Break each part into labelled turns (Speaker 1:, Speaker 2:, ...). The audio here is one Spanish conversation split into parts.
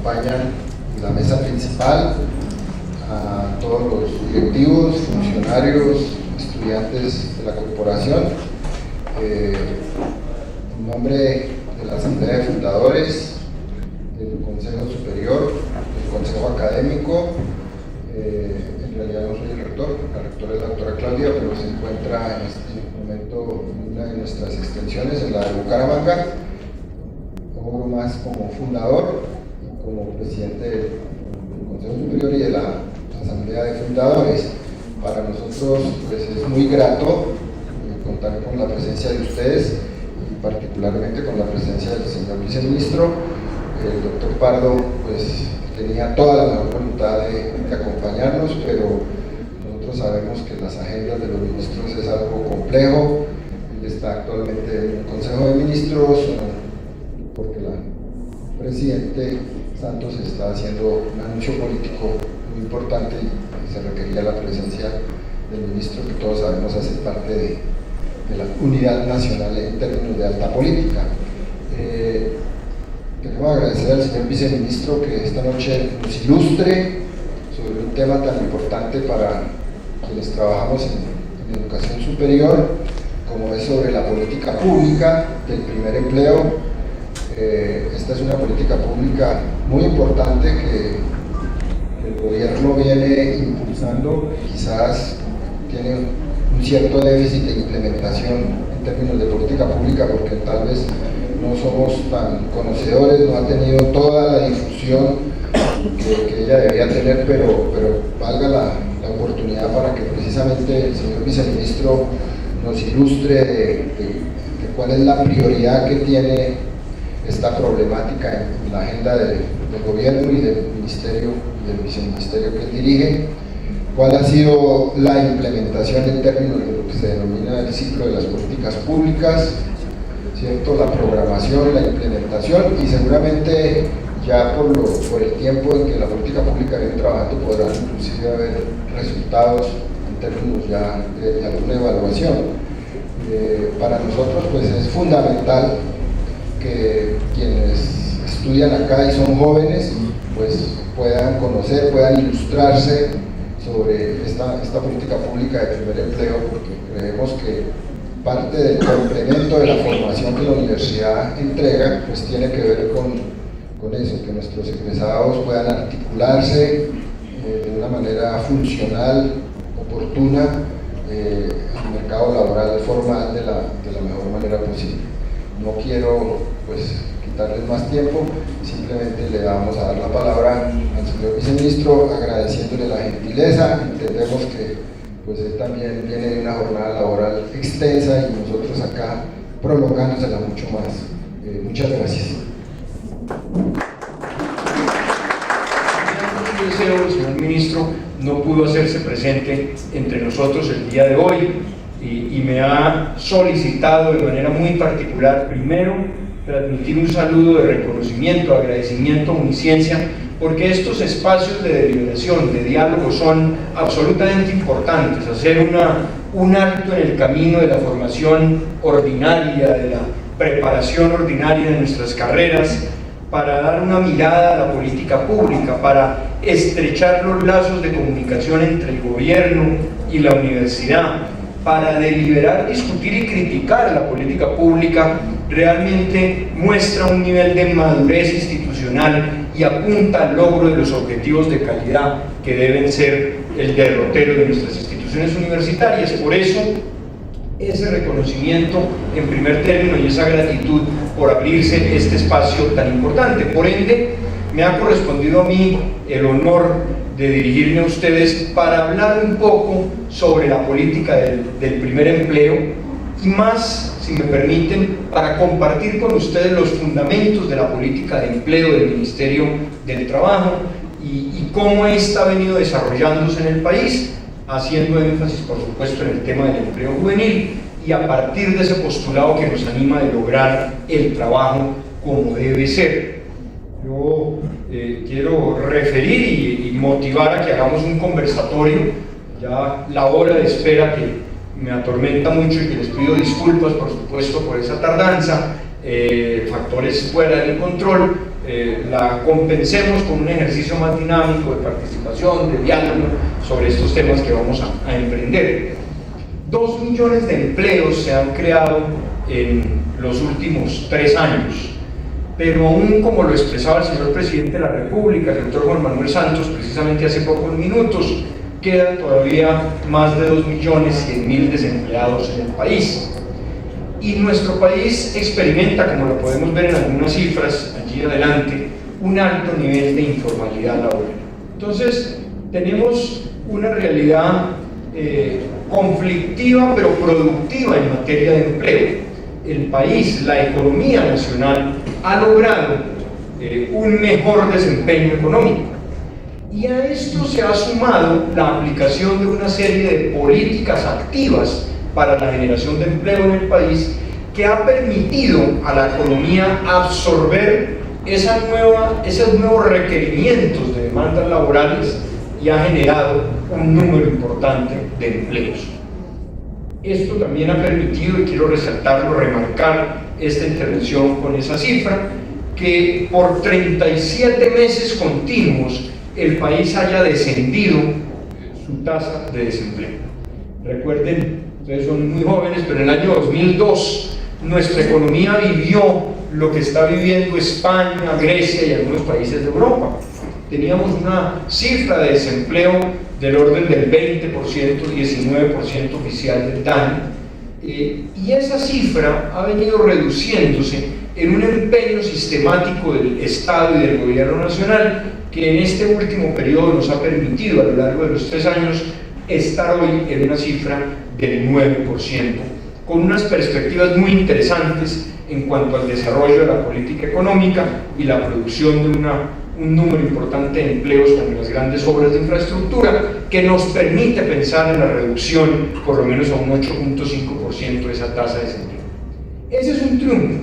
Speaker 1: acompañan en la mesa principal, a todos los directivos, funcionarios, estudiantes de la corporación. En nombre de la Asamblea de Fundadores, del Consejo Superior, del Consejo Académico, en realidad no soy el rector, la rectora es la doctora Claudia, pero se encuentra en este momento en una de nuestras extensiones, en la de Bucaramanga. Cobro más como fundador y como presidente del Consejo Superior y de la Asamblea de Fundadores. Para nosotros pues, es muy grato contar con la presencia de ustedes y particularmente con la presencia del señor viceministro. El doctor Pardo pues, tenía toda la mejor voluntad de acompañarnos, pero nosotros sabemos que las agendas de los ministros es algo complejo. Él está actualmente en el Consejo de Ministros porque el presidente Santos está haciendo un anuncio político muy importante y se requería la presencia del ministro, que todos sabemos hace parte de la unidad nacional en términos de alta política. Queremos agradecer al señor viceministro que esta noche nos ilustre sobre un tema tan importante para quienes trabajamos en educación superior, como es sobre la política pública del primer empleo. Esta es una política pública muy importante que el gobierno viene impulsando. Quizás tiene un cierto déficit de implementación en términos de política pública porque tal vez no somos tan conocedores, no ha tenido toda la difusión que ella debería tener, pero valga la oportunidad para que precisamente el señor viceministro nos ilustre de cuál es la prioridad que tiene esta problemática en la agenda del gobierno y del ministerio y del viceministerio que él dirige, cuál ha sido la implementación en términos de lo que se denomina el ciclo de las políticas públicas, ¿cierto? La programación, la implementación, y seguramente ya por el tiempo en que la política pública viene trabajando podrá inclusive haber resultados en términos ya de alguna evaluación. Para nosotros pues es fundamental que quienes estudian acá y son jóvenes pues puedan conocer, puedan ilustrarse sobre esta política pública de primer empleo, porque creemos que parte del complemento de la formación que la universidad entrega pues tiene que ver con eso, que nuestros egresados puedan articularse de una manera funcional, oportuna, el mercado laboral formal de la mejor manera posible. No quiero pues quitarles más tiempo, simplemente le vamos a dar la palabra al señor viceministro agradeciéndole la gentileza. Entendemos que pues él también viene de una jornada laboral extensa y nosotros acá prolongándosela mucho más. Muchas gracias.
Speaker 2: El señor ministro no pudo hacerse presente entre nosotros el día de hoy y me ha solicitado de manera muy particular, primero, transmitir un saludo de reconocimiento, agradecimiento, omnisciencia, porque estos espacios de deliberación, de diálogo, son absolutamente importantes. Hacer un alto en el camino de la formación ordinaria, de la preparación ordinaria de nuestras carreras, para dar una mirada a la política pública, para estrechar los lazos de comunicación entre el gobierno y la universidad, para deliberar, discutir y criticar la política pública, realmente muestra un nivel de madurez institucional y apunta al logro de los objetivos de calidad que deben ser el derrotero de nuestras instituciones universitarias. Por eso, ese reconocimiento en primer término y esa gratitud por abrirse este espacio tan importante. Por ende, me ha correspondido a mí el honor de dirigirme a ustedes para hablar un poco sobre la política del primer empleo y más, si me permiten, para compartir con ustedes los fundamentos de la política de empleo del Ministerio del Trabajo y cómo ésta ha venido desarrollándose en el país, haciendo énfasis, por supuesto, en el tema del empleo juvenil y a partir de ese postulado que nos anima de lograr el trabajo como debe ser. Yo quiero referir y motivar a que hagamos un conversatorio. Ya la hora de espera que me atormenta mucho y que les pido disculpas, por supuesto, por esa tardanza, factores fuera del control, la compensemos con un ejercicio más dinámico de participación, de diálogo sobre estos temas que vamos a emprender. 2 millones de empleos se han creado en los últimos 3 años, pero aún como lo expresaba el señor presidente de la República, el doctor Juan Manuel Santos, precisamente hace pocos minutos, quedan todavía más de 2.100.000 desempleados en el país. Y nuestro país experimenta, como lo podemos ver en algunas cifras allí adelante, un alto nivel de informalidad laboral. Entonces, tenemos una realidad conflictiva pero productiva en materia de empleo. El país, la economía nacional, ha logrado un mejor desempeño económico. Y a esto se ha sumado la aplicación de una serie de políticas activas para la generación de empleo en el país, que ha permitido a la economía absorber esos nuevos requerimientos de demandas laborales y ha generado un número importante de empleos. Esto también ha permitido, y quiero resaltarlo, remarcar esta intervención con esa cifra, que por 37 meses continuos el país haya descendido su tasa de desempleo. Recuerden, ustedes son muy jóvenes, pero en el año 2002 nuestra economía vivió lo que está viviendo España, Grecia y algunos países de Europa. Teníamos una cifra de desempleo del orden del 20%, 19% oficial del DANE, y esa cifra ha venido reduciéndose en un empeño sistemático del Estado y del Gobierno Nacional, que en este último periodo nos ha permitido, a lo largo de los 3 años, estar hoy en una cifra del 9%, con unas perspectivas muy interesantes en cuanto al desarrollo de la política económica y la producción de un número importante de empleos con las grandes obras de infraestructura, que nos permite pensar en la reducción por lo menos a un 8.5% de esa tasa de desempleo. Ese es un triunfo,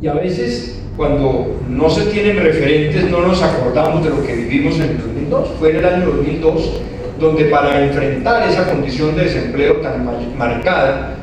Speaker 2: y a veces cuando no se tienen referentes no nos acordamos de lo que vivimos en el 2002. Fue en el año 2002 donde, para enfrentar esa condición de desempleo tan marcada,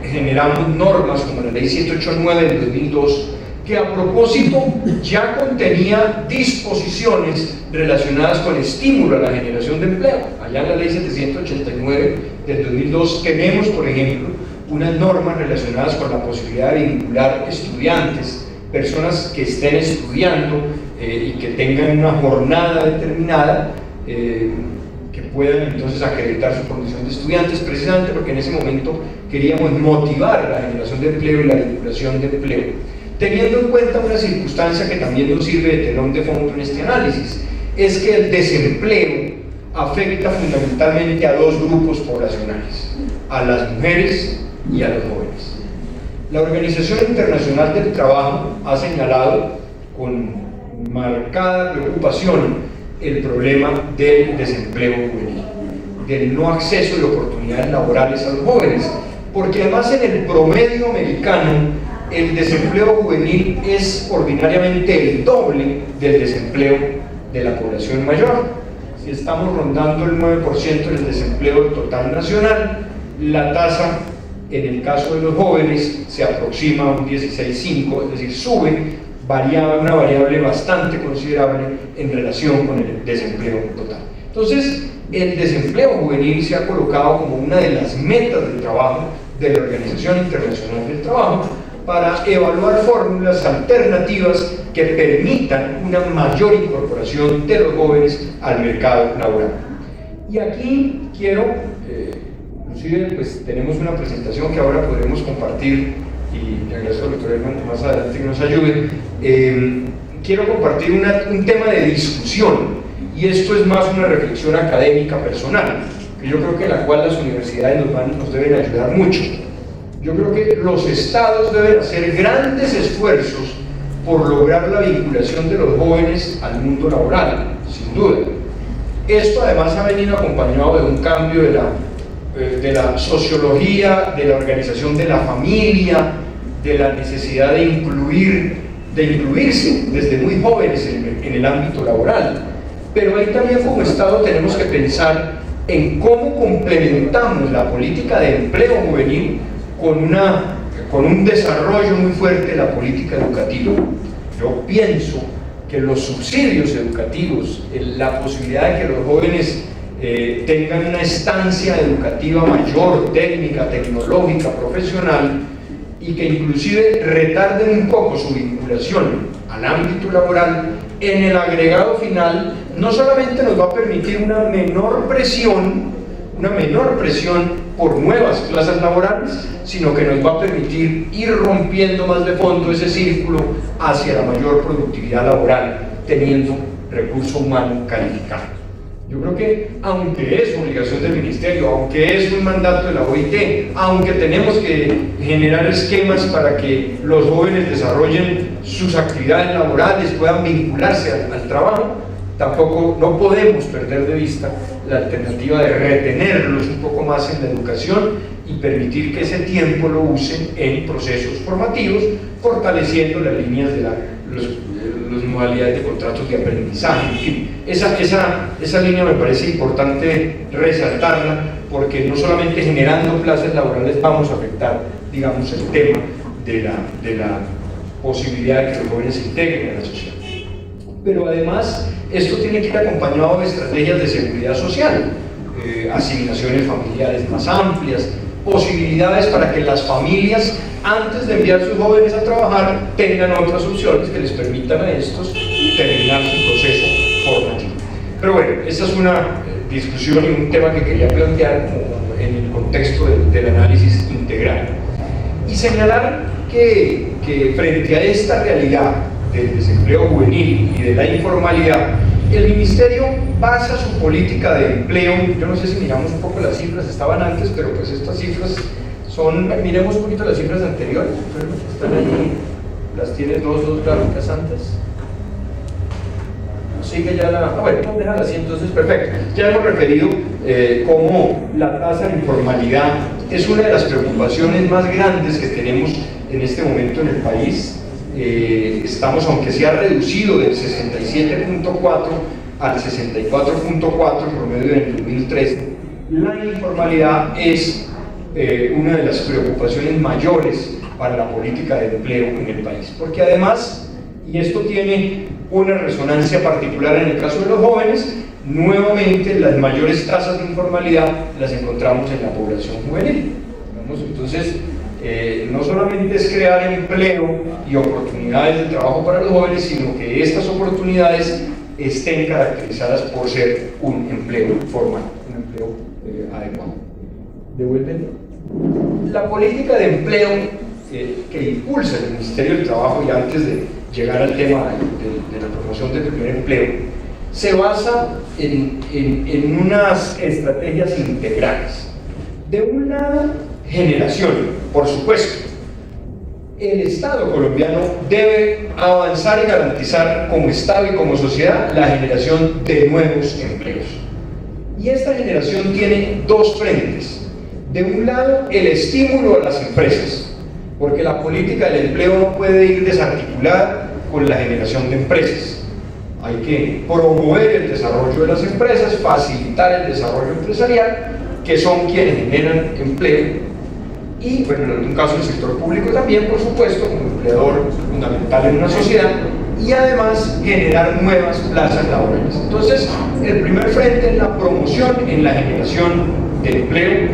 Speaker 2: generamos normas como la ley 789 del 2002, que a propósito ya contenía disposiciones relacionadas con estímulo a la generación de empleo. Allá en la ley 789 del 2002 tenemos, por ejemplo, unas normas relacionadas con la posibilidad de vincular estudiantes, personas que estén estudiando y que tengan una jornada determinada, que puedan entonces acreditar su condición de estudiantes, precisamente porque en ese momento queríamos motivar la generación de empleo y la vinculación de empleo, teniendo en cuenta una circunstancia que también nos sirve de telón de fondo en este análisis: es que el desempleo afecta fundamentalmente a 2 grupos poblacionales, a las mujeres y a los jóvenes. La Organización Internacional del Trabajo ha señalado con marcada preocupación el problema del desempleo juvenil, del no acceso de oportunidades laborales a los jóvenes, porque además en el promedio americano el desempleo juvenil es ordinariamente el doble del desempleo de la población mayor. Si estamos rondando el 9% del desempleo total nacional, la tasa en el caso de los jóvenes se aproxima a un 16,5, es decir, sube una variable bastante considerable en relación con el desempleo total. Entonces, el desempleo juvenil se ha colocado como una de las metas de trabajo de la Organización Internacional del Trabajo, para evaluar fórmulas alternativas que permitan una mayor incorporación de los jóvenes al mercado laboral. Y aquí quiero, inclusive pues tenemos una presentación que ahora podremos compartir, y le agradezco al doctor Hernández más adelante que nos ayude. Quiero compartir un tema de discusión, y esto es más una reflexión académica personal, que yo creo que en la cual las universidades nos deben ayudar mucho. Yo creo que los estados deben hacer grandes esfuerzos por lograr la vinculación de los jóvenes al mundo laboral, sin duda. Esto además ha venido acompañado de un cambio de la sociología, de la organización de la familia, de la necesidad de incluirse desde muy jóvenes en el ámbito laboral. Pero ahí también como Estado tenemos que pensar en cómo complementamos la política de empleo juvenil con un desarrollo muy fuerte de la política educativa. yo pienso que los subsidios educativos, la posibilidad de que los jóvenes tengan una estancia educativa mayor, técnica, tecnológica, profesional, y que inclusive retarden un poco su vinculación al ámbito laboral, en el agregado final no solamente nos va a permitir una menor presión por nuevas plazas laborales, sino que nos va a permitir ir rompiendo más de fondo ese círculo hacia la mayor productividad laboral, teniendo recurso humano calificado. Yo creo que, aunque es obligación del Ministerio, aunque es un mandato de la OIT, aunque tenemos que generar esquemas para que los jóvenes desarrollen sus actividades laborales, puedan vincularse al trabajo, tampoco no podemos perder de vista la alternativa de retenerlos un poco más en la educación y permitir que ese tiempo lo usen en procesos formativos, fortaleciendo las líneas de las modalidades de contratos de aprendizaje. En fin, esa línea me parece importante resaltarla, porque no solamente generando plazas laborales vamos a afectar, digamos, el tema de la posibilidad de que los jóvenes se integren a la sociedad. Pero además, esto tiene que ir acompañado de estrategias de seguridad social, asignaciones familiares más amplias, posibilidades para que las familias, antes de enviar a sus jóvenes a trabajar, tengan otras opciones que les permitan a estos terminar su proceso formativo. Pero bueno, esta es una discusión y un tema que quería plantear como en el contexto del análisis integral. Y señalar que frente a esta realidad del desempleo juvenil y de la informalidad, el Ministerio basa su política de empleo. Yo no sé si miramos un poco las cifras, estaban antes, pero pues estas cifras son, miremos un poquito las cifras anteriores, están ahí, las tienes dos gráficas antes. Sigue ya la, bueno, vamos a dejarla así, entonces perfecto. Ya hemos referido cómo la tasa de informalidad es una de las preocupaciones más grandes que tenemos en este momento en el país. Estamos, aunque se ha reducido del 67.4 al 64.4 en promedio en el 2013, la informalidad es una de las preocupaciones mayores para la política de empleo en el país, porque además, y esto tiene una resonancia particular en el caso de los jóvenes, nuevamente las mayores tasas de informalidad las encontramos en la población juvenil. Entonces, no solamente es crear empleo y oportunidades de trabajo para los jóvenes, sino que estas oportunidades estén caracterizadas por ser un empleo formal, un empleo adecuado. ¿Devuelven? La política de empleo que impulsa el Ministerio del Trabajo, y antes de llegar al tema de la promoción del primer empleo, se basa en unas estrategias integrales. De un lado, generación. Por supuesto, el Estado colombiano debe avanzar y garantizar como Estado y como sociedad la generación de nuevos empleos. Y esta generación tiene dos frentes. De un lado, el estímulo a las empresas, porque la política del empleo no puede ir desarticulada con la generación de empresas. Hay que promover el desarrollo de las empresas, facilitar el desarrollo empresarial, que son quienes generan empleo. Y, bueno, en algún caso el sector público también, por supuesto, como empleador fundamental en una sociedad, y además generar nuevas plazas laborales. Entonces, el primer frente es la promoción en la generación de empleo.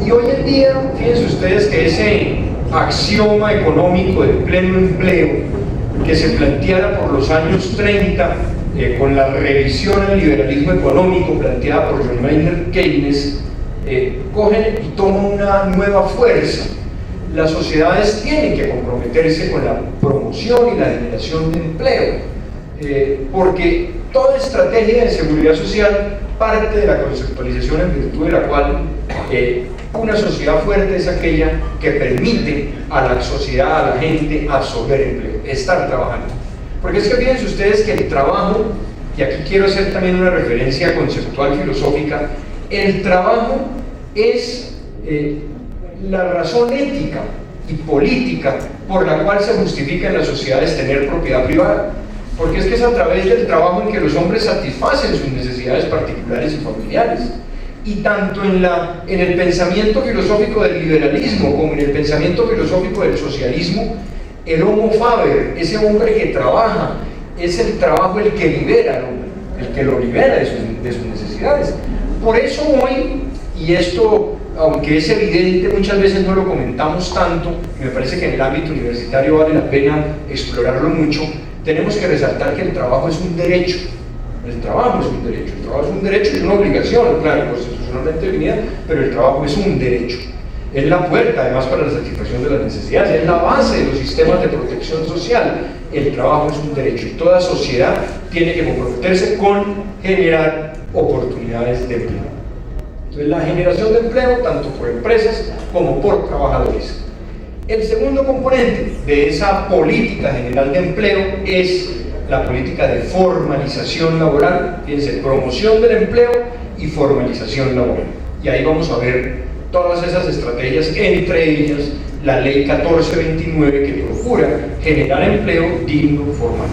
Speaker 2: Y hoy en día, fíjense ustedes que ese axioma económico de pleno empleo que se planteara por los años 30 con la revisión al liberalismo económico planteada por John Maynard Keynes, cogen y toman una nueva fuerza. Las sociedades tienen que comprometerse con la promoción y la generación de empleo, porque toda estrategia de seguridad social parte de la conceptualización en virtud de la cual una sociedad fuerte es aquella que permite a la sociedad, a la gente, absorber empleo, estar trabajando. Porque es que fíjense ustedes que el trabajo, y aquí quiero hacer también una referencia conceptual filosófica, el trabajo es la razón ética y política por la cual se justifica en las sociedades tener propiedad privada, porque es que es a través del trabajo en que los hombres satisfacen sus necesidades particulares y familiares. Y tanto en el pensamiento filosófico del liberalismo como en el pensamiento filosófico del socialismo, El homo faber, ese hombre que trabaja, es el trabajo el que libera al hombre, el que lo libera de sus necesidades. Por eso hoy, y esto, aunque es evidente, muchas veces no lo comentamos tanto, me parece que en el ámbito universitario vale la pena explorarlo mucho, tenemos que resaltar que el trabajo es un derecho. El trabajo es un derecho, el trabajo es un derecho y una obligación, claro, constitucionalmente definida, pero el trabajo es un derecho. Es la puerta, además, para la satisfacción de las necesidades, es la base de los sistemas de protección social. El trabajo es un derecho y toda sociedad tiene que comprometerse con generar oportunidades de empleo. Entonces, la generación de empleo, tanto por empresas como por trabajadores. El segundo componente de esa política general de empleo es la política de formalización laboral, fíjense, promoción del empleo y formalización laboral. Y ahí vamos a ver todas esas estrategias, entre ellas la ley 1429 que procura generar empleo digno, formal.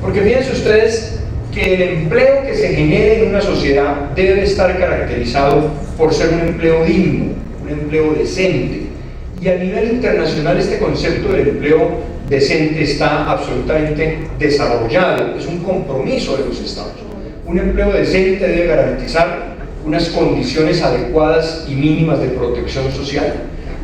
Speaker 2: Porque fíjense ustedes que el empleo que se genere en una sociedad debe estar caracterizado por ser un empleo digno, un empleo decente. Y a nivel internacional este concepto del empleo decente está absolutamente desarrollado, es un compromiso de los estados. Un empleo decente debe garantizar unas condiciones adecuadas y mínimas de protección social.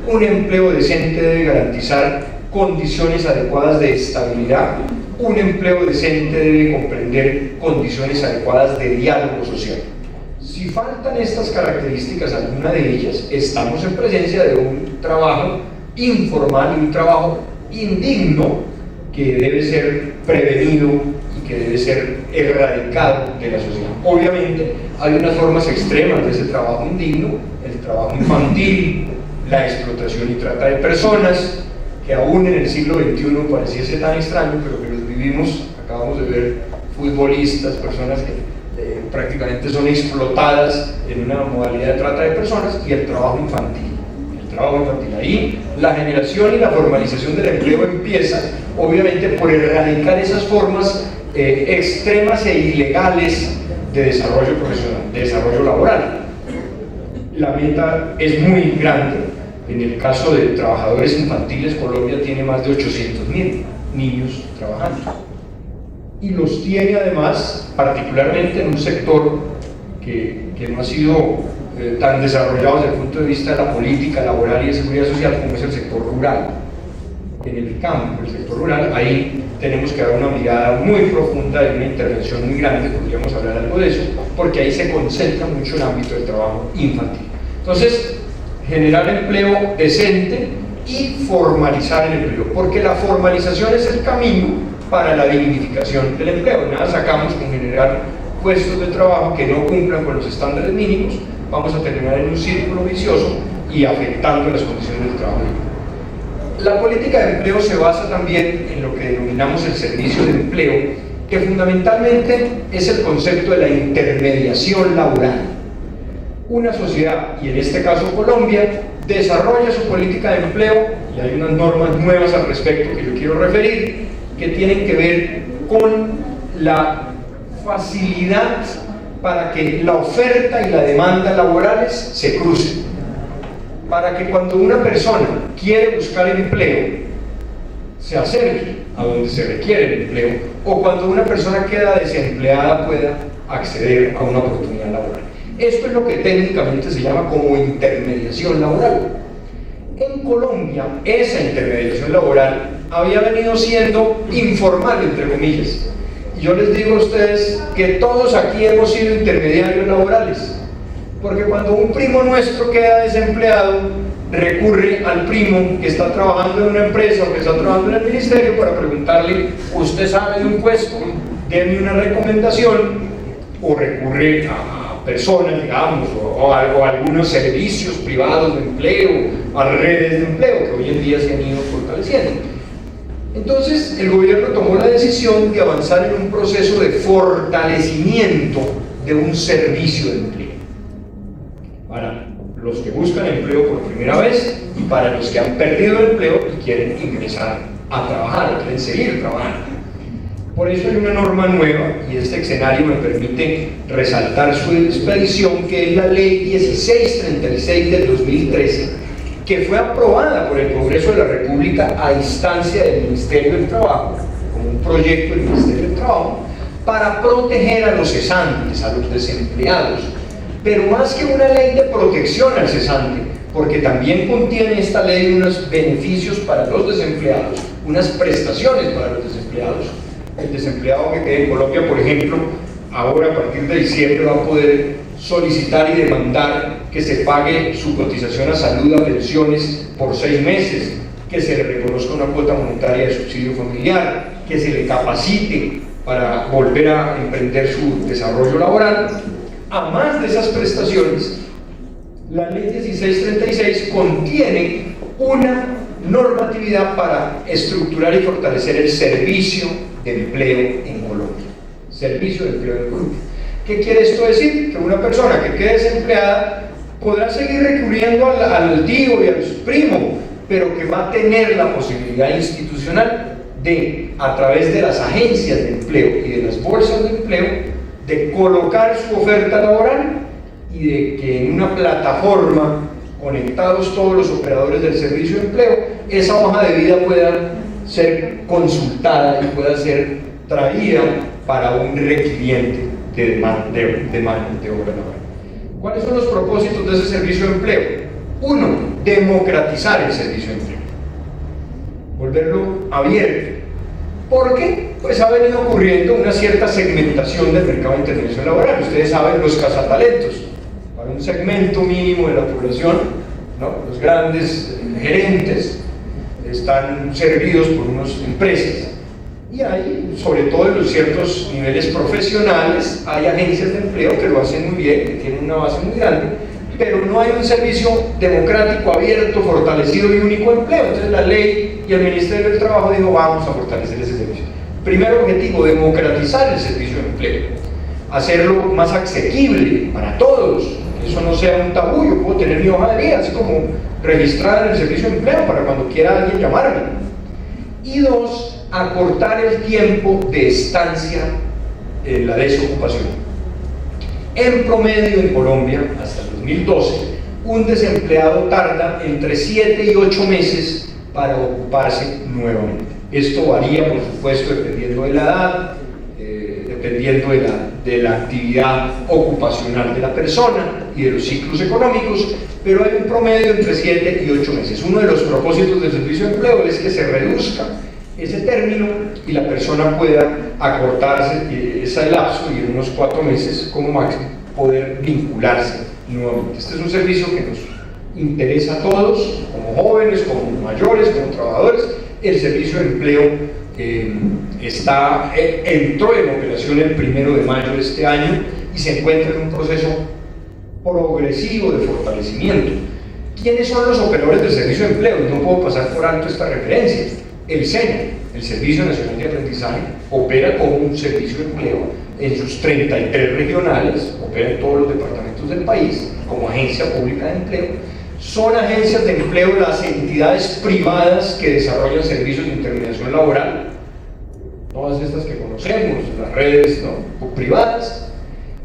Speaker 2: Un empleo decente debe garantizar condiciones adecuadas de estabilidad. Un empleo decente debe comprender condiciones adecuadas de diálogo social. Si faltan estas características, alguna de ellas, estamos en presencia de un trabajo informal y un trabajo indigno que debe ser prevenido y que debe ser erradicado de la sociedad. Obviamente hay unas formas extremas de ese trabajo indigno, el trabajo infantil, la explotación y trata de personas, que aún en el siglo XXI pareciese tan extraño, pero que los vivimos. Acabamos de ver futbolistas, personas que prácticamente son explotadas en una modalidad de trata de personas, y el trabajo infantil. Ahí la generación y la formalización del empleo empieza, obviamente, por erradicar esas formas extremas e ilegales de desarrollo profesional, de desarrollo laboral. La meta es muy grande. En el caso de trabajadores infantiles, Colombia tiene más de 800.000 niños trabajando. Y los tiene además, particularmente en un sector que no ha sido tan desarrollado desde el punto de vista de la política laboral y de seguridad social, como es el sector rural. En el campo, el sector rural, ahí tenemos que dar una mirada muy profunda y una intervención muy grande, podríamos hablar algo de eso, porque ahí se concentra mucho el ámbito del trabajo infantil. Entonces, generar empleo decente y formalizar el empleo, porque la formalización es el camino para la dignificación del empleo. Nada sacamos con generar puestos de trabajo que no cumplan con los estándares mínimos, vamos a terminar en un círculo vicioso y afectando las condiciones del trabajo. La política de empleo se basa también en lo que denominamos el servicio de empleo, que fundamentalmente es el concepto de la intermediación laboral. Una sociedad, y en este caso Colombia, desarrolla su política de empleo, y hay unas normas nuevas al respecto que yo quiero referir, que tienen que ver con la facilidad para que la oferta y la demanda laborales se crucen, para que cuando una persona quiere buscar el empleo se acerque a donde se requiere el empleo, o cuando una persona queda desempleada pueda acceder a una oportunidad laboral. Esto es lo que técnicamente se llama como intermediación laboral. En Colombia, esa intermediación laboral había venido siendo informal, entre comillas. Y yo les digo a ustedes que todos aquí hemos sido intermediarios laborales, porque cuando un primo nuestro queda desempleado, recurre al primo que está trabajando en una empresa o que está trabajando en el ministerio para preguntarle: ¿usted sabe de un puesto? Deme una recomendación. O recurre a personas, digamos, o a algunos servicios privados de empleo, a redes de empleo que hoy en día se han ido fortaleciendo. Entonces el gobierno tomó la decisión de avanzar en un proceso de fortalecimiento de un servicio de empleo para los que buscan empleo por primera vez y para los que han perdido el empleo y quieren ingresar a trabajar, quieren seguir trabajando. Por eso hay una norma nueva, y este escenario me permite resaltar su expedición, que es la Ley 1636 del 2013, que fue aprobada por el Congreso de la República a instancia del Ministerio del Trabajo, como un proyecto del Ministerio del Trabajo, para proteger a los cesantes, a los desempleados, pero más que una ley de protección al cesante, porque también contiene esta ley unos beneficios para los desempleados, unas prestaciones para los desempleados. El desempleado que quede en Colombia, por ejemplo, ahora a partir de diciembre va a poder solicitar y demandar que se pague su cotización a salud, a pensiones por 6 meses, que se le reconozca una cuota monetaria de subsidio familiar, que se le capacite para volver a emprender su desarrollo laboral. A más de esas prestaciones, la ley 1636 contiene una normatividad para estructurar y fortalecer el servicio de empleo en Colombia. Servicio de empleo en Colombia. ¿Qué quiere esto decir? Que una persona que quede desempleada podrá seguir recurriendo al tío y al primo, pero que va a tener la posibilidad institucional de, a través de las agencias de empleo y de las bolsas de empleo, de colocar su oferta laboral y de que en una plataforma, conectados todos los operadores del servicio de empleo, esa hoja de vida pueda ser consultada y pueda ser traída para un requiriente de mano de obra laboral. ¿Cuáles son los propósitos de ese servicio de empleo? Uno, democratizar el servicio de empleo, volverlo abierto. ¿Por qué? Pues ha venido ocurriendo una cierta segmentación del mercado de intervención laboral. Ustedes saben, los cazatalentos, para un segmento mínimo de la población, ¿no? Los grandes gerentes están servidos por unas empresas. Y hay, sobre todo en los ciertos niveles profesionales, hay agencias de empleo que lo hacen muy bien, que tienen una base muy grande, pero no hay un servicio democrático, abierto, fortalecido y único de empleo. Entonces la ley y el Ministerio del Trabajo dijo, vamos a fortalecer ese servicio. Primer objetivo, democratizar el servicio de empleo, hacerlo más asequible para todos, que eso no sea un tabú. Yo puedo tener mi hoja de vida, así como registrada en el servicio de empleo para cuando quiera alguien llamarme. Y dos, acortar el tiempo de estancia en la desocupación. En promedio en Colombia, hasta el 2012, un desempleado tarda entre 7 y 8 meses para ocuparse nuevamente. Esto varía, por supuesto, dependiendo de la edad, dependiendo de la actividad ocupacional de la persona y de los ciclos económicos, pero hay un promedio entre 7 y 8 meses. Uno de los propósitos del servicio de empleo es que se reduzca ese término y la persona pueda acortarse ese lapso y en unos 4 meses como máximo poder vincularse nuevamente. Este es un servicio que nos interesa a todos, como jóvenes, como mayores, como trabajadores. El servicio de empleo entró en operación el 1 de mayo de este año y se encuentra en un proceso progresivo de fortalecimiento. ¿Quiénes son los operadores del servicio de empleo? No puedo pasar por alto esta referencia. El SENA, el Servicio Nacional de Aprendizaje, opera como un servicio de empleo en sus 33 regionales, opera en todos los departamentos del país como agencia pública de empleo. Son agencias de empleo las entidades privadas que desarrollan servicios de intermediación laboral, todas estas que conocemos, las redes, ¿no?, privadas.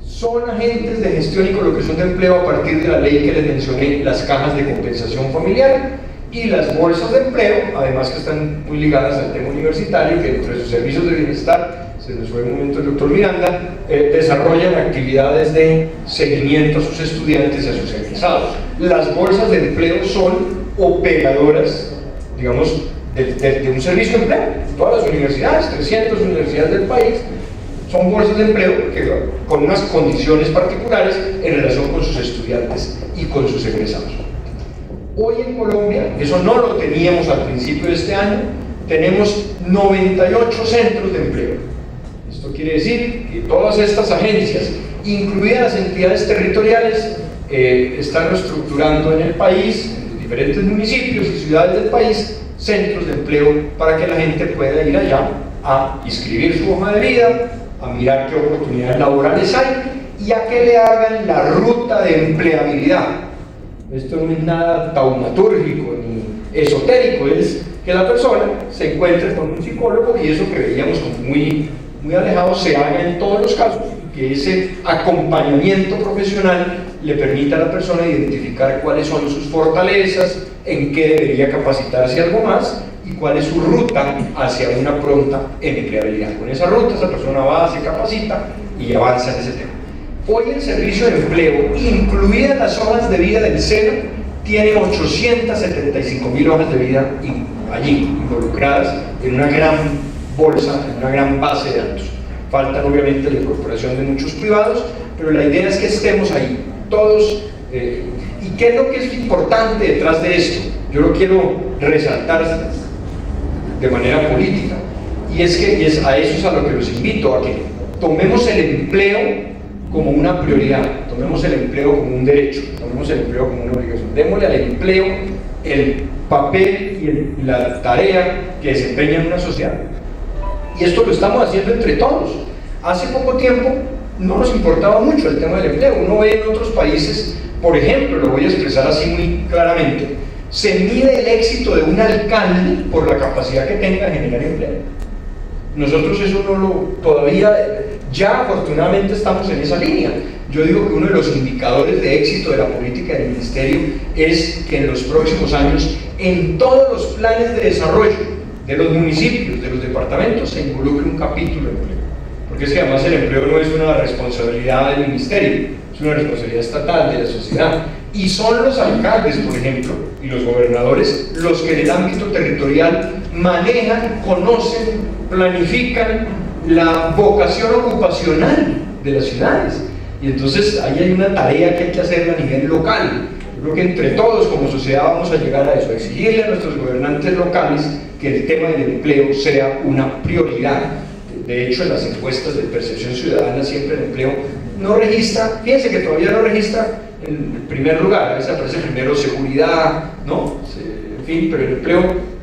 Speaker 2: Son agentes de gestión y colocación de empleo a partir de la ley que les mencioné, las cajas de compensación familiar y las bolsas de empleo, además que están muy ligadas al tema universitario, que entre sus servicios de bienestar, se nos fue un momento el doctor Miranda, desarrollan actividades de seguimiento a sus estudiantes y a sus egresados. Las bolsas de empleo son operadoras, digamos, de un servicio de empleo. Todas las universidades, 300 universidades del país, son bolsas de empleo con unas condiciones particulares en relación con sus estudiantes y con sus egresados. Hoy en Colombia, eso no lo teníamos al principio de este año, tenemos 98 centros de empleo. Esto quiere decir que todas estas agencias, incluidas las entidades territoriales, están estructurando en el país, en los diferentes municipios y ciudades del país, centros de empleo para que la gente pueda ir allá a inscribir su hoja de vida, a mirar qué oportunidades laborales hay y a que le hagan la ruta de empleabilidad. Esto no es nada taumatúrgico ni esotérico, es que la persona se encuentre con un psicólogo y eso que veíamos como muy alejado se haga en todos los casos, que ese acompañamiento profesional le permita a la persona identificar cuáles son sus fortalezas, en qué debería capacitarse algo más y cuál es su ruta hacia una pronta empleabilidad. Con esa ruta esa persona va, se capacita y avanza en ese tema. Hoy el servicio de empleo, incluidas las hojas de vida del SENA, tiene 875.000 hojas de vida allí involucradas en una gran bolsa, en una gran base de datos. Faltan obviamente la incorporación de muchos privados, pero la idea es que estemos ahí, todos. ¿Y qué es lo que es importante detrás de esto? Yo lo quiero resaltar de manera política, y es que a eso es a lo que los invito, a que tomemos el empleo como una prioridad, tomemos el empleo como un derecho, tomemos el empleo como una obligación, démosle al empleo el papel y la tarea que desempeña en una sociedad. Y esto lo estamos haciendo entre todos. Hace poco tiempo no nos importaba mucho el tema del empleo. Uno ve en otros países, por ejemplo, lo voy a expresar así muy claramente, se mide el éxito de un alcalde por la capacidad que tenga de generar empleo. Nosotros eso todavía, ya afortunadamente estamos en esa línea. Yo digo que uno de los indicadores de éxito de la política del ministerio es que en los próximos años, en todos los planes de desarrollo de los municipios, de los departamentos, se involucre un capítulo de empleo. Porque es que además el empleo no es una responsabilidad del ministerio, es una responsabilidad estatal, de la sociedad. Y son los alcaldes, por ejemplo, y los gobernadores, los que en el ámbito territorial manejan, conocen, planifican la vocación ocupacional de las ciudades. Y entonces ahí hay una tarea que hay que hacer a nivel local. Yo creo que entre todos como sociedad vamos a llegar a eso, a exigirle a nuestros gobernantes locales que el tema del empleo sea una prioridad. De hecho, en las encuestas de percepción ciudadana siempre el empleo no registra, fíjense que todavía no registra en primer lugar, a veces aparece primero seguridad, ¿no? En fin, pero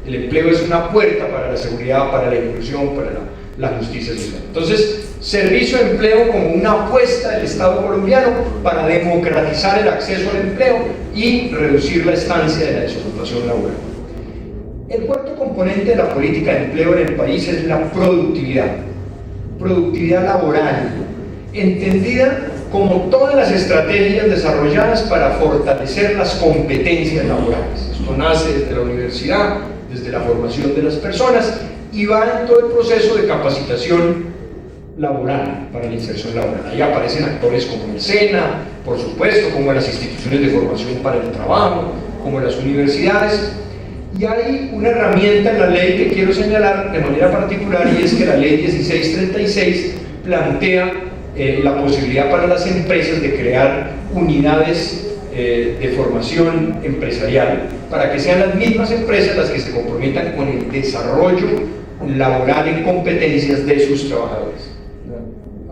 Speaker 2: el empleo es una puerta para la seguridad, para la inclusión, para la justicia social. Entonces, servicio de empleo como una apuesta del Estado colombiano para democratizar el acceso al empleo y reducir la estancia de la desocupación laboral. El cuarto componente de la política de empleo en el país es la productividad laboral, entendida como todas las estrategias desarrolladas para fortalecer las competencias laborales. Esto nace desde la universidad, desde la formación de las personas y va en todo el proceso de capacitación laboral para la inserción laboral. Ahí aparecen actores como el SENA, por supuesto, como las instituciones de formación para el trabajo, como las universidades. Y hay una herramienta en la ley que quiero señalar de manera particular, y es que la ley 1636 plantea la posibilidad para las empresas de crear unidades de formación empresarial para que sean las mismas empresas las que se comprometan con el desarrollo laboral en competencias de sus trabajadores.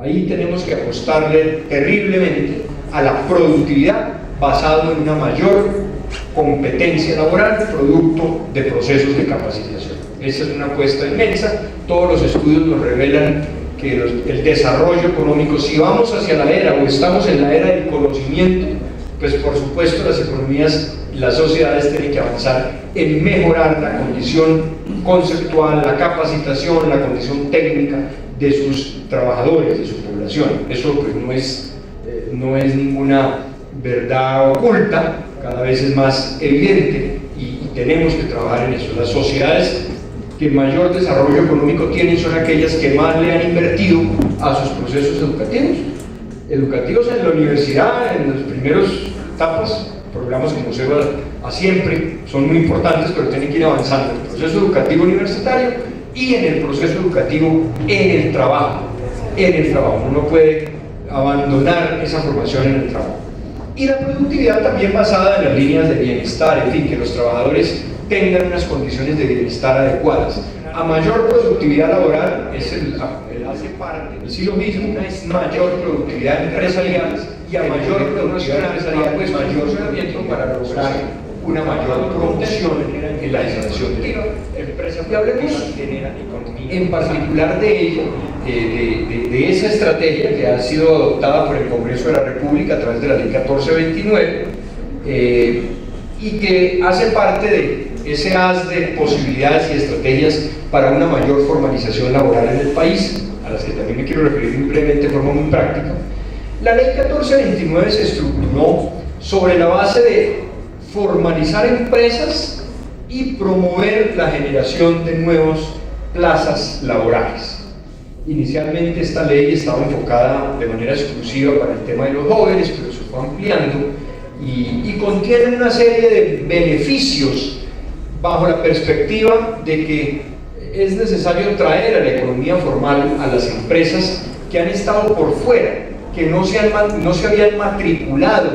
Speaker 2: Ahí tenemos que apostarle terriblemente a la productividad basado en una mayor competencia laboral producto de procesos de capacitación. Esa es una apuesta inmensa. Todos los estudios nos revelan que el desarrollo económico, si vamos hacia la era o estamos en la era del conocimiento, pues por supuesto las economías y las sociedades tienen que avanzar en mejorar la condición conceptual, la capacitación, la condición técnica de sus trabajadores, de su población. Eso pues no es ninguna verdad oculta, cada vez es más evidente y tenemos que trabajar en eso. Las sociedades que mayor desarrollo económico tienen son aquellas que más le han invertido a sus procesos educativos en la universidad, en las primeras etapas. Programas como SEBA a siempre son muy importantes, pero tienen que ir avanzando en el proceso educativo universitario y en el proceso educativo en el trabajo. Uno no puede abandonar esa formación en el trabajo. Y la productividad también basada en las líneas de bienestar, en fin, que los trabajadores tengan unas condiciones de bienestar adecuadas. A mayor productividad laboral hace parte, sí lo mismo, es mayor productividad empresarial y a mayor productividad empresarial pues mayor funcionamiento para lograr una mayor promoción en la inserción de empresas. Y hablemos en particular de ello, de esa estrategia que ha sido adoptada por el Congreso de la República a través de la Ley 1429 y que hace parte ese haz de posibilidades y estrategias para una mayor formalización laboral en el país, a las que también me quiero referir brevemente de forma muy práctica. La Ley 1429 se estructuró sobre la base de formalizar empresas y promover la generación de nuevas plazas laborales. Inicialmente esta ley estaba enfocada de manera exclusiva para el tema de los jóvenes, pero se fue ampliando y contiene una serie de beneficios bajo la perspectiva de que es necesario traer a la economía formal a las empresas que han estado por fuera, que no se habían matriculado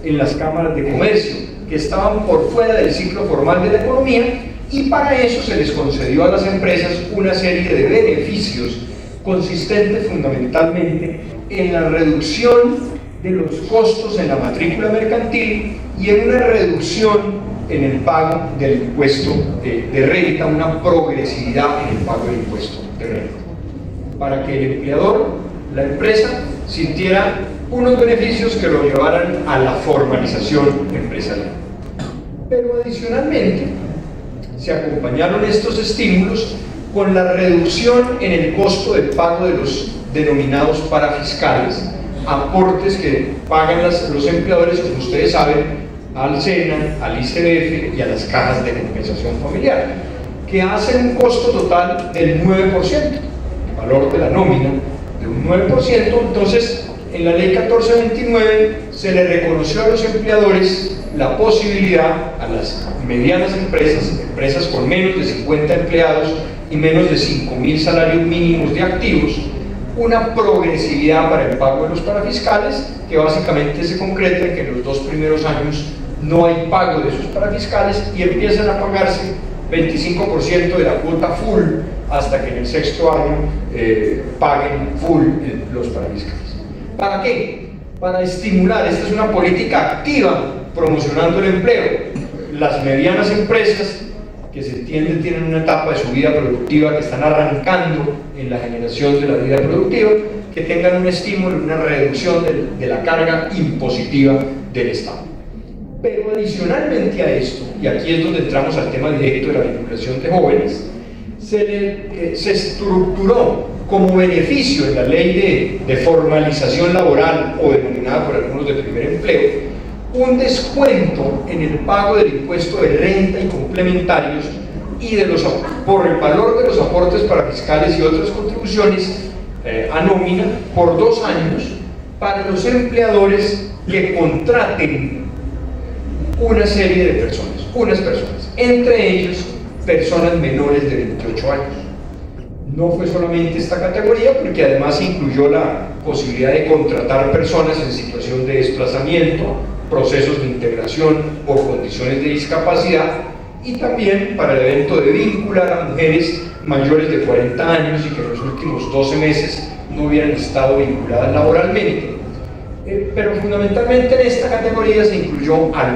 Speaker 2: en las cámaras de comercio, que estaban por fuera del ciclo formal de la economía, y para eso se les concedió a las empresas una serie de beneficios consistentes fundamentalmente en la reducción de los costos en la matrícula mercantil y en una reducción en el pago del impuesto de renta, una progresividad en el pago del impuesto de renta, para que el empleador, la empresa, sintiera unos beneficios que lo llevaran a la formalización empresarial. Pero adicionalmente se acompañaron estos estímulos con la reducción en el costo de pago de los denominados parafiscales, aportes que pagan los empleadores, como ustedes saben, al SENA, al ICBF y a las cajas de compensación familiar, que hacen un costo total del 9%, el valor de la nómina de un 9%. Entonces, en la ley 1429 se le reconoció a los empleadores la posibilidad a las medianas empresas con menos de 50 empleados y menos de 5.000 salarios mínimos de activos, una progresividad para el pago de los parafiscales, que básicamente se concreta en que en los 2 primeros años no hay pago de esos parafiscales y empiezan a pagarse 25% de la cuota full hasta que en el 6º año paguen full los parafiscales. ¿Para qué? Para estimular. Esta es una política activa promocionando el empleo. Las medianas empresas, que se entiende tienen una etapa de su vida productiva, que están arrancando en la generación de la vida productiva, que tengan un estímulo, una reducción de la carga impositiva del Estado. Pero adicionalmente a esto, y aquí es donde entramos al tema directo de la vinculación de jóvenes, se estructuró como beneficio en la ley de formalización laboral, o denominada por algunos de primer empleo, un descuento en el pago del impuesto de renta y complementarios y por el valor de los aportes parafiscales y otras contribuciones a nómina por 2 años para los empleadores que contraten una serie de personas, entre ellos personas menores de 28 años. No fue solamente esta categoría, porque además incluyó la posibilidad de contratar personas en situación de desplazamiento, procesos de integración o condiciones de discapacidad, y también para el evento de vincular a mujeres mayores de 40 años y que en los últimos 12 meses no hubieran estado vinculadas laboralmente. Pero fundamentalmente en esta categoría se incluyó a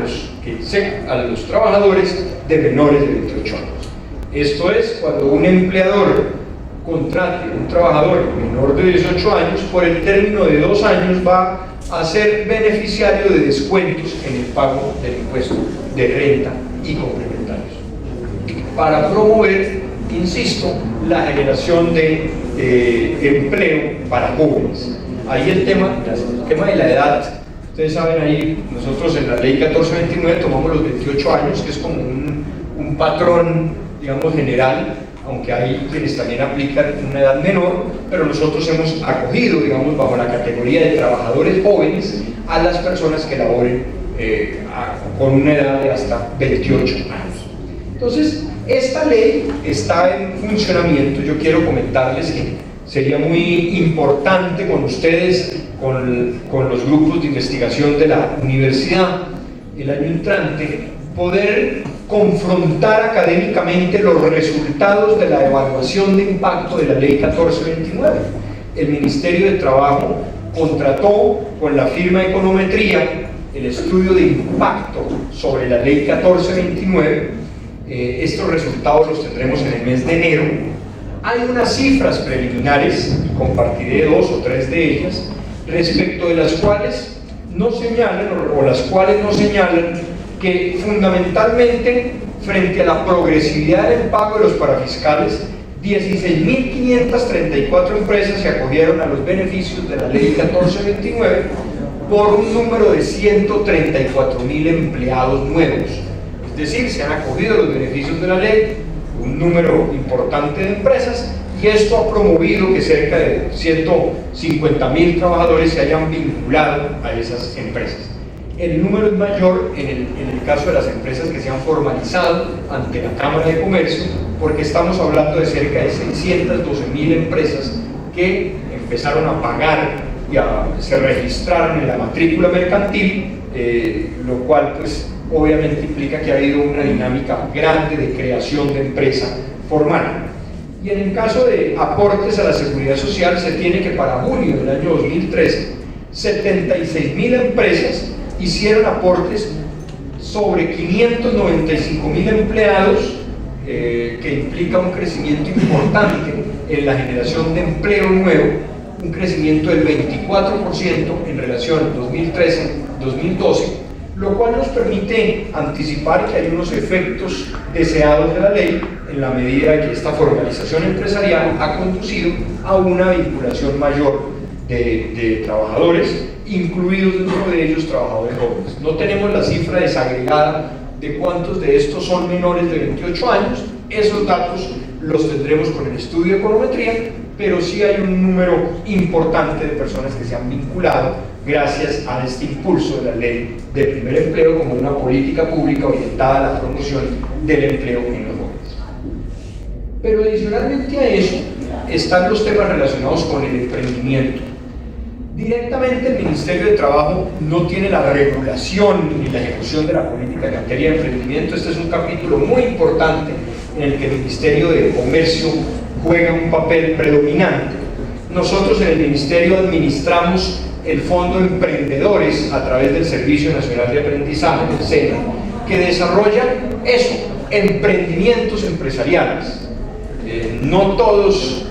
Speaker 2: los trabajadores de menores de 28 años. Esto es, cuando un empleador contrate un trabajador menor de 18 años, por el término de 2 años va a ser beneficiario de descuentos en el pago del impuesto de renta y complementarios, para promover, insisto, la generación de empleo para jóvenes. Ahí el tema de la edad, ustedes saben, ahí nosotros en la ley 1429 tomamos los 28 años, que es como un patrón, digamos, general, aunque hay quienes también aplican una edad menor, pero nosotros hemos acogido, digamos, bajo la categoría de trabajadores jóvenes a las personas que laboren con una edad de hasta 28 años. Entonces, esta ley está en funcionamiento. Yo quiero comentarles que sería muy importante con ustedes, con los grupos de investigación de la universidad, el año entrante, poder confrontar académicamente los resultados de la evaluación de impacto de la ley 1429. El Ministerio de Trabajo contrató con la firma Econometría el estudio de impacto sobre la ley 1429. Estos resultados los tendremos en el mes de enero. Hay unas cifras preliminares, compartiré 2 o 3 de ellas, respecto de las cuales no señalan, o las cuales no señalan, que fundamentalmente frente a la progresividad del pago de los parafiscales, 16.534 empresas se acogieron a los beneficios de la Ley 1429 por un número de 134.000 empleados nuevos. Es decir, se han acogido a los beneficios de la ley un número importante de empresas, y esto ha promovido que cerca de 150.000 trabajadores se hayan vinculado a esas empresas. El número es mayor en el caso de las empresas que se han formalizado ante la Cámara de Comercio, porque estamos hablando de cerca de 612.000 empresas que empezaron a pagar y se registraron en la matrícula mercantil, lo cual pues obviamente implica que ha habido una dinámica grande de creación de empresa formal. Y en el caso de aportes a la seguridad social, se tiene que para junio del año 2013, 76.000 empresas hicieron aportes sobre 595.000 empleados, que implica un crecimiento importante en la generación de empleo nuevo, un crecimiento del 24% en relación al 2013-2012, lo cual nos permite anticipar que hay unos efectos deseados de la ley en la medida que esta formalización empresarial ha conducido a una vinculación mayor de trabajadores, incluidos dentro de ellos trabajadores jóvenes. No tenemos la cifra desagregada de cuántos de estos son menores de 28 años, esos datos los tendremos con el estudio de econometría, pero sí hay un número importante de personas que se han vinculado gracias a este impulso de la ley de primer empleo como una política pública orientada a la promoción del empleo en los jóvenes. Pero adicionalmente a eso están los temas relacionados con el emprendimiento. Directamente el Ministerio de Trabajo no tiene la regulación ni la ejecución de la política en materia de emprendimiento. Este es un capítulo muy importante en el que el Ministerio de Comercio juega un papel predominante. Nosotros en el Ministerio administramos el Fondo Emprendedores a través del Servicio Nacional de Aprendizaje, el SENA, que desarrolla eso, emprendimientos empresariales. No todas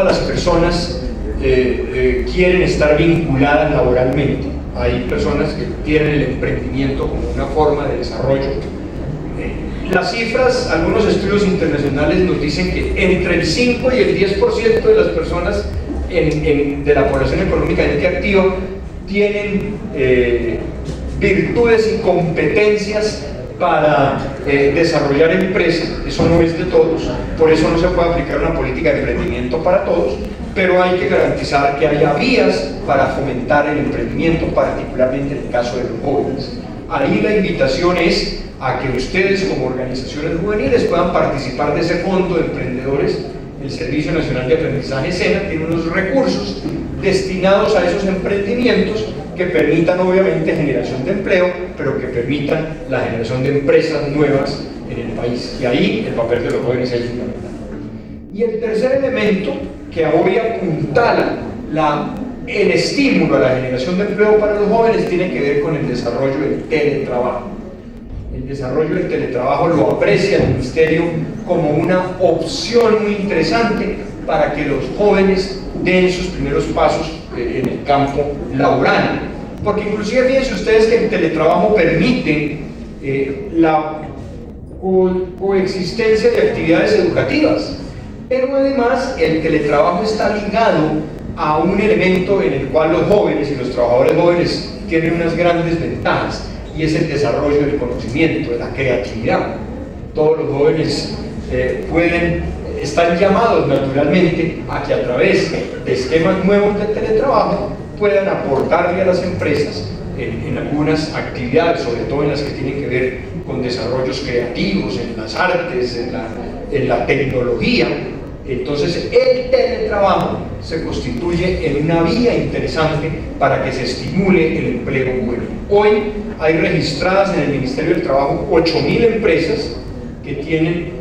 Speaker 2: las personas quieren estar vinculadas laboralmente. Hay personas que tienen el emprendimiento como una forma de desarrollo. Las cifras, algunos estudios internacionales nos dicen que entre el 5 y el 10% de las personas de la población económicamente activa tienen virtudes y competencias para desarrollar empresas. Eso no es de todos, por eso no se puede aplicar una política de emprendimiento para todos, pero hay que garantizar que haya vías para fomentar el emprendimiento, particularmente en el caso de los jóvenes. Ahí la invitación es a que ustedes como organizaciones juveniles puedan participar de ese fondo de emprendedores. El Servicio Nacional de Aprendizaje SENA tiene unos recursos destinados a esos emprendimientos que permitan obviamente generación de empleo, pero que permitan la generación de empresas nuevas en el país. Y ahí el papel de los jóvenes es fundamental. Y el tercer elemento que hoy apuntala el estímulo a la generación de empleo para los jóvenes tiene que ver con el desarrollo del teletrabajo. El desarrollo del teletrabajo lo aprecia el Ministerio como una opción muy interesante para que los jóvenes den sus primeros pasos en el campo laboral. Porque inclusive fíjense ustedes que el teletrabajo permite la coexistencia de actividades educativas, pero además el teletrabajo está ligado a un elemento en el cual los jóvenes y los trabajadores jóvenes tienen unas grandes ventajas, y es el desarrollo del conocimiento, de la creatividad. Todos los jóvenes están llamados naturalmente a que a través de esquemas nuevos de teletrabajo puedan aportarle a las empresas en algunas actividades, sobre todo en las que tienen que ver con desarrollos creativos, en las artes, en la tecnología. Entonces el teletrabajo se constituye en una vía interesante para que se estimule el empleo bueno. Hoy hay registradas en el Ministerio del Trabajo 8.000 empresas que tienen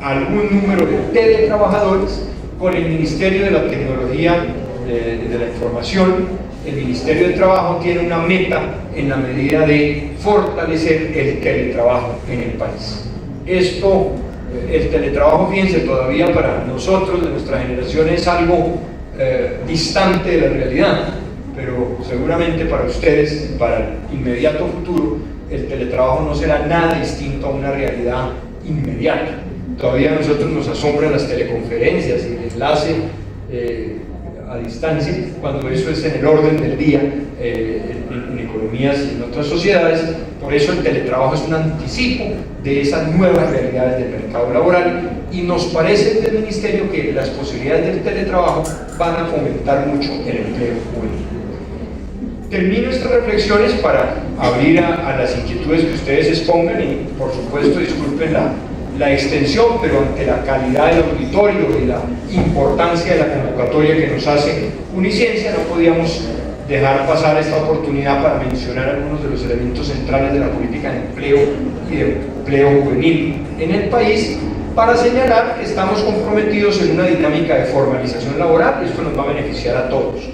Speaker 2: algún número de teletrabajadores. Con el Ministerio de la Tecnología de la Información, el Ministerio del Trabajo tiene una meta en la medida de fortalecer el teletrabajo en el país. El teletrabajo, fíjense, todavía para nosotros, de nuestra generación, es algo distante de la realidad, pero seguramente para ustedes, para el inmediato futuro, el teletrabajo no será nada distinto a una realidad inmediata. Todavía a nosotros nos asombran las teleconferencias y el enlace a distancia, cuando eso es en el orden del día en economías y en otras sociedades. Por eso el teletrabajo es un anticipo de esas nuevas realidades del mercado laboral, y nos parece desde el Ministerio que las posibilidades del teletrabajo van a fomentar mucho el empleo juvenil. Termino estas reflexiones para abrir a las inquietudes que ustedes expongan, y por supuesto disculpen la extensión, pero ante la calidad del auditorio y la importancia de la convocatoria que nos hace Uniciencia, no podíamos dejar pasar esta oportunidad para mencionar algunos de los elementos centrales de la política de empleo y de empleo juvenil en el país, para señalar que estamos comprometidos en una dinámica de formalización laboral, y esto nos va a beneficiar a todos.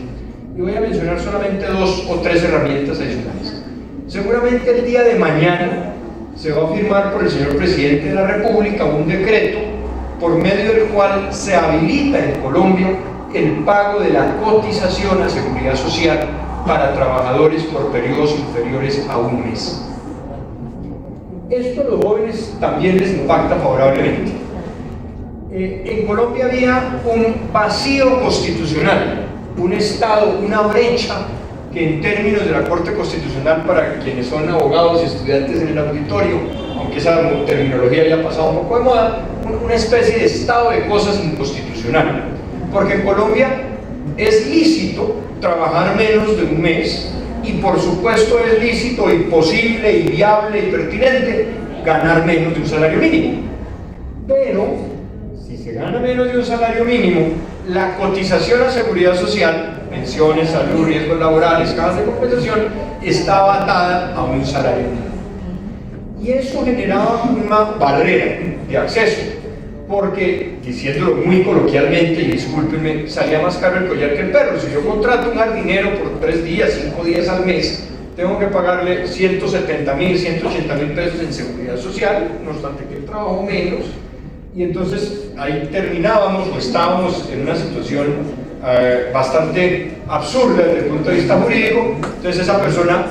Speaker 2: Y voy a mencionar solamente 2 o 3 herramientas adicionales. Seguramente el día de mañana se va a firmar por el señor Presidente de la República un decreto por medio del cual se habilita en Colombia el pago de la cotización a seguridad social para trabajadores por periodos inferiores a un mes. Esto a los jóvenes también les impacta favorablemente. En Colombia había un vacío constitucional, un estado, una brecha que en términos de la Corte Constitucional, para quienes son abogados y estudiantes en el auditorio, aunque esa terminología ya ha pasado un poco de moda, una especie de estado de cosas inconstitucional. Porque en Colombia es lícito trabajar menos de un mes, y por supuesto es lícito y posible y viable y pertinente ganar menos de un salario mínimo. Pero si se gana menos de un salario mínimo, la cotización a seguridad social, pensiones, salud, riesgos laborales, cajas de compensación, estaba atada a un salario mínimo. Y eso generaba una barrera de acceso, porque, diciéndolo muy coloquialmente, y discúlpenme, salía más caro el collar que el perro. Si yo contrato un jardinero por 3 días, 5 días al mes, tengo que pagarle 170.000, 180.000 pesos en seguridad social, no obstante que él trabajo menos. Y entonces ahí terminábamos o estábamos en una situación bastante absurda desde el punto de vista jurídico. Entonces esa persona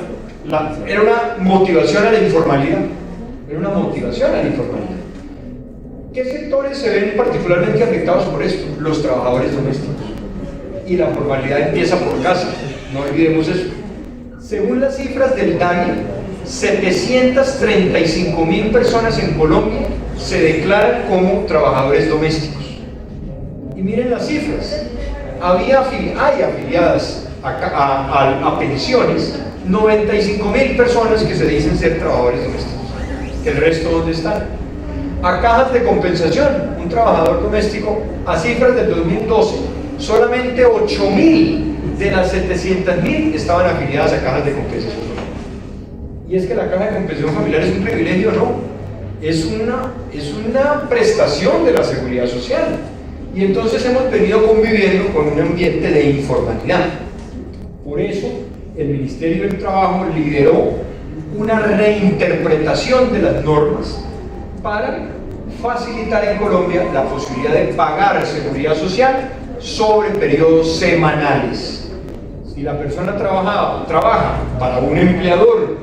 Speaker 2: era una motivación a la informalidad. Era una motivación a la informalidad. ¿Qué sectores se ven particularmente afectados por esto? Los trabajadores domésticos. Y la formalidad empieza por casa, no olvidemos eso. Según las cifras del DANI, 735.000 personas en Colombia se declaran como trabajadores domésticos. Y miren las cifras. Hay afiliadas a pensiones 95.000 personas que se dicen ser trabajadores domésticos. ¿El resto dónde están? A cajas de compensación, un trabajador doméstico, a cifras del 2012, solamente 8.000 de las 700.000 estaban afiliadas a cajas de compensación. Y es que la caja de compensación familiar es un privilegio, ¿no? Es una prestación de la seguridad social. Y entonces hemos venido conviviendo con un ambiente de informalidad. Por eso el Ministerio del Trabajo lideró una reinterpretación de las normas para facilitar en Colombia la posibilidad de pagar seguridad social sobre periodos semanales. Si la persona trabaja para un empleador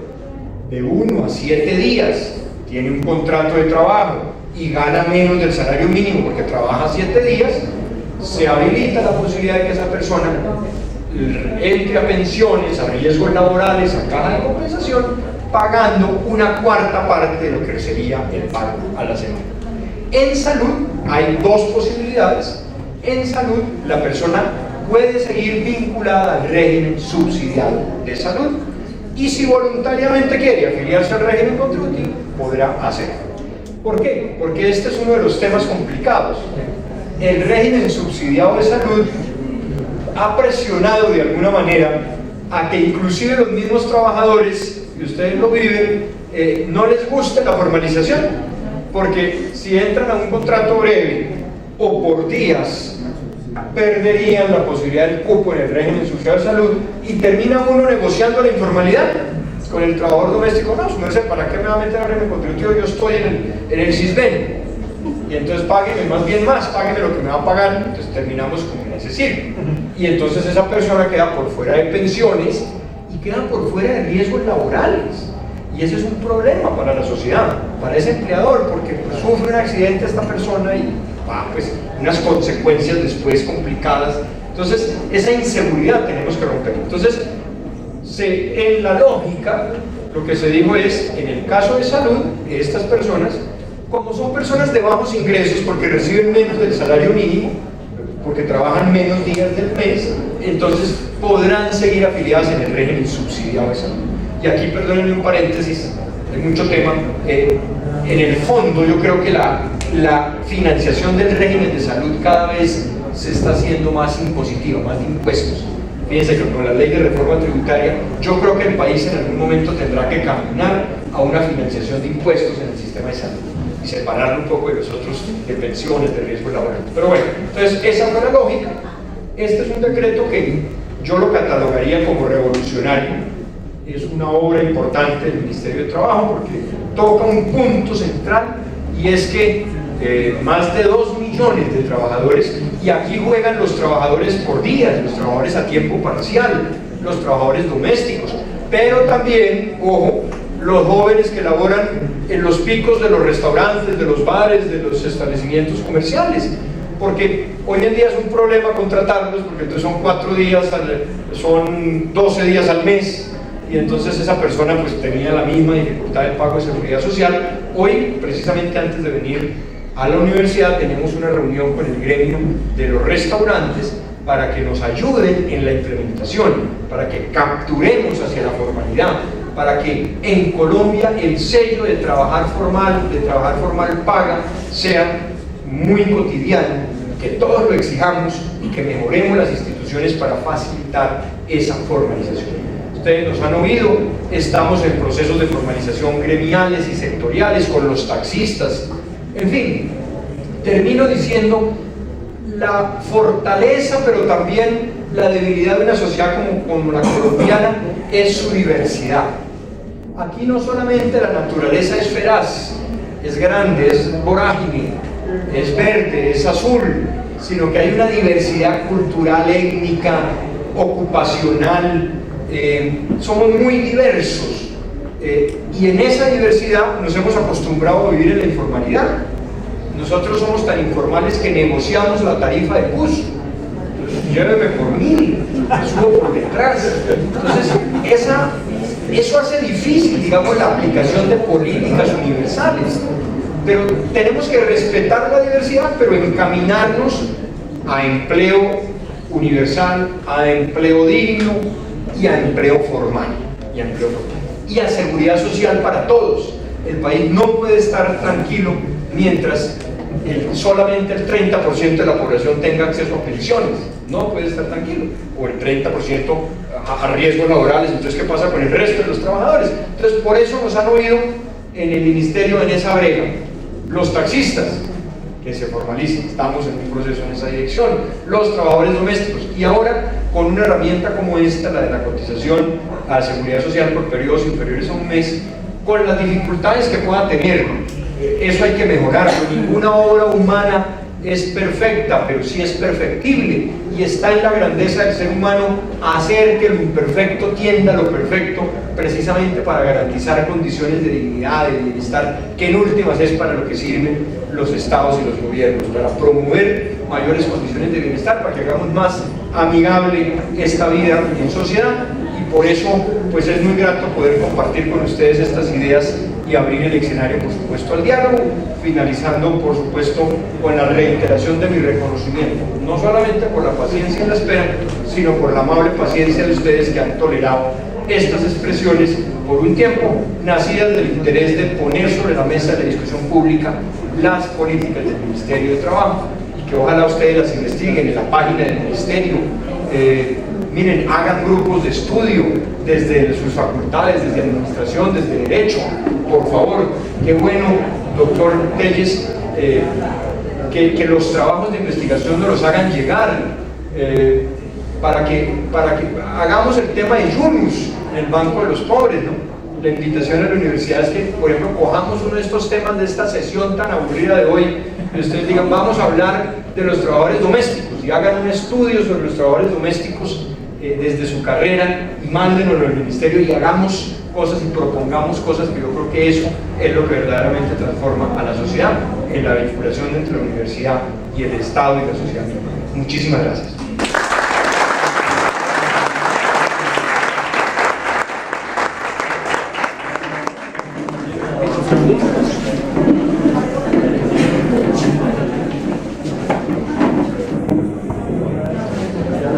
Speaker 2: de 1 a 7 días, tiene un contrato de trabajo y gana menos del salario mínimo porque trabaja 7 días, se habilita la posibilidad de que esa persona entre a pensiones, a riesgos laborales, a caja de compensación, pagando una cuarta parte de lo que sería el pago a la semana. En salud hay 2 posibilidades. En salud la persona puede seguir vinculada al régimen subsidiado de salud, y si voluntariamente quiere afiliarse al régimen contributivo, podrá hacerlo. ¿Por qué? Porque este es uno de los temas complicados. El régimen subsidiado de salud ha presionado de alguna manera a que inclusive los mismos trabajadores, y ustedes lo viven, no les guste la formalización, porque si entran a un contrato breve o por días, perderían la posibilidad del cupo en el régimen subsidiado de salud, y termina uno negociando la informalidad con el trabajador doméstico. No sé, ¿para qué me va a meter al régimen contributivo? Yo estoy en el CISBEN, y entonces págueme págueme lo que me va a pagar. Entonces terminamos como en ese círculo, y entonces esa persona queda por fuera de pensiones y queda por fuera de riesgos laborales. Y ese es un problema para la sociedad, para ese empleador, porque pues, sufre un accidente esta persona y pues unas consecuencias después complicadas. Entonces, esa inseguridad tenemos que romper. Entonces, en la lógica, lo que se dijo es, en el caso de salud, estas personas, como son personas de bajos ingresos porque reciben menos del salario mínimo, porque trabajan menos días del mes, entonces podrán seguir afiliadas en el régimen subsidiado de salud. Y aquí, perdónenme un paréntesis, hay mucho tema. En el fondo, yo creo que la financiación del régimen de salud cada vez se está haciendo más impositiva, más de impuestos. Fíjense que con la ley de reforma tributaria, yo creo que el país en algún momento tendrá que caminar a una financiación de impuestos en el sistema de salud y separarlo un poco de los otros, de pensiones, de riesgo laboral. Pero bueno, entonces esa fue la lógica. Este es un decreto que yo lo catalogaría como revolucionario. Es una obra importante del Ministerio de Trabajo porque toca un punto central, y es que más de 2 millones de trabajadores, y aquí juegan los trabajadores por días, los trabajadores a tiempo parcial, los trabajadores domésticos, pero también, ojo, los jóvenes que laboran en los picos de los restaurantes, de los bares, de los establecimientos comerciales, porque hoy en día es un problema contratarlos, porque entonces son 4 días, son 12 días al mes, y entonces esa persona pues tenía la misma dificultad de pago de seguridad social. Hoy, precisamente antes de venir a la universidad, tenemos una reunión con el gremio de los restaurantes para que nos ayuden en la implementación, para que capturemos hacia la formalidad, para que en Colombia el sello de trabajar formal paga sea muy cotidiano, que todos lo exijamos y que mejoremos las instituciones para facilitar esa formalización. Ustedes nos han oído, estamos en procesos de formalización gremiales y sectoriales con los taxistas. En fin, termino diciendo la fortaleza, pero también la debilidad de una sociedad como la colombiana es su diversidad. Aquí no solamente la naturaleza es feraz, es grande, es vorágine, es verde, es azul, sino que hay una diversidad cultural, étnica, ocupacional. Somos muy diversos, y en esa diversidad nos hemos acostumbrado a vivir en la informalidad. Nosotros somos tan informales que negociamos la tarifa de bus. Entonces, lléveme por 1000, subo por detrás. Entonces, eso hace difícil, digamos, la aplicación de políticas universales. Pero tenemos que respetar la diversidad, pero encaminarnos a empleo universal, a empleo digno y a empleo formal. Y a seguridad social para todos. El país no puede estar tranquilo mientras solamente el 30% de la población tenga acceso a pensiones. No puede estar tranquilo. O el 30% a riesgos laborales. Entonces, ¿qué pasa con el resto de los trabajadores? Entonces, por eso nos han oído en el ministerio, en esa brega, los taxistas, que se formalicen, estamos en un proceso en esa dirección, los trabajadores domésticos, y ahora con una herramienta como esta, la de la cotización a la seguridad social por periodos inferiores a un mes, con las dificultades que pueda tener. Eso hay que mejorarlo. Ninguna obra humana es perfecta, pero sí es perfectible, y está en la grandeza del ser humano hacer que lo imperfecto tienda a lo perfecto, precisamente para garantizar condiciones de dignidad, de bienestar, que en últimas es para lo que sirven los estados y los gobiernos, para promover mayores condiciones de bienestar, para que hagamos más amigable esta vida en sociedad. Y por eso pues es muy grato poder compartir con ustedes estas ideas y abrir el escenario, por supuesto, al diálogo, finalizando, por supuesto, con la reiteración de mi reconocimiento, no solamente por la paciencia en la espera, sino por la amable paciencia de ustedes que han tolerado estas expresiones por un tiempo, nacidas del interés de poner sobre la mesa de la discusión pública las políticas del Ministerio de Trabajo, y que ojalá ustedes las investiguen en la página del Ministerio. Miren, hagan grupos de estudio desde sus facultades, desde administración, desde derecho, por favor. Qué bueno, doctor Telles, que los trabajos de investigación nos los hagan llegar, para que hagamos el tema de Yunus en el Banco de los Pobres, ¿no? La invitación a la universidad es que, por ejemplo, cojamos uno de estos temas de esta sesión tan aburrida de hoy, y ustedes digan, vamos a hablar de los trabajadores domésticos, y hagan un estudio sobre los trabajadores domésticos desde su carrera, y mándenoslo al ministerio y hagamos cosas y propongamos cosas, que yo creo que eso es lo que verdaderamente transforma a la sociedad, en la vinculación entre la universidad y el Estado y la sociedad. Muchísimas gracias.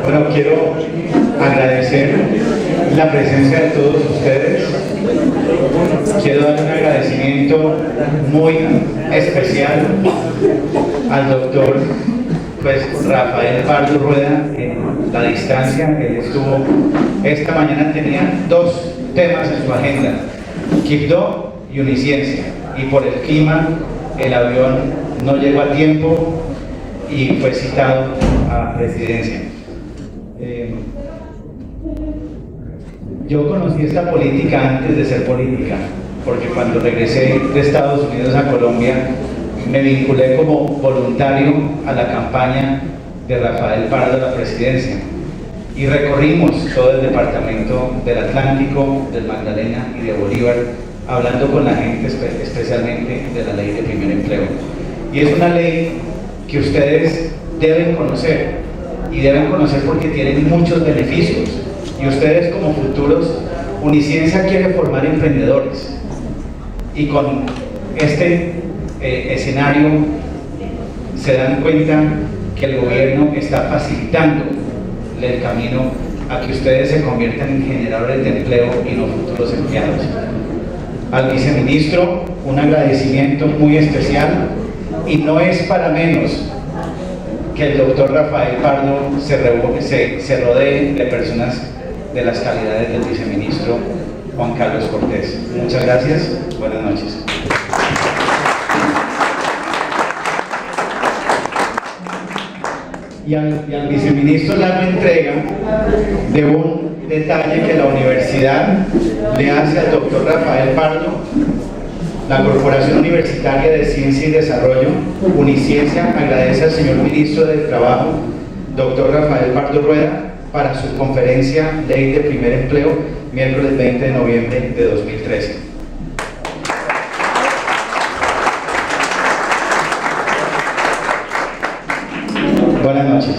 Speaker 3: Bueno, quiero agradecer la presencia de todos ustedes. Quiero dar un agradecimiento muy especial al doctor Rafael Pardo Rueda en la distancia. Él estuvo, esta mañana tenía 2 temas en su agenda, Quibdó y Uniciencia, y por el clima el avión no llegó a tiempo y fue citado a presidencia. Yo conocí esta política antes de ser política, porque cuando regresé de Estados Unidos a Colombia me vinculé como voluntario a la campaña de Rafael Pardo a la presidencia y recorrimos todo el departamento del Atlántico, del Magdalena y de Bolívar, hablando con la gente, especialmente de la ley de primer empleo. Y es una ley que ustedes deben conocer, y deben conocer porque tienen muchos beneficios, y ustedes como futuros, Uniciencia quiere formar emprendedores, y con este escenario se dan cuenta que el gobierno está facilitando el camino a que ustedes se conviertan en generadores de empleo y no futuros empleados. Al viceministro, un agradecimiento muy especial, y no es para menos que el doctor Rafael Pardo se rodee de personas de las calidades del viceministro Juan Carlos Cortés. Muchas gracias, buenas noches. Y al viceministro le hago entrega de un detalle que la universidad le hace al doctor Rafael Pardo. La Corporación Universitaria de Ciencia y Desarrollo, Uniciencia, agradece al señor ministro del Trabajo, doctor Rafael Pardo Rueda, para su conferencia Ley de Primer Empleo, miércoles 20 de noviembre de 2013. Buenas noches.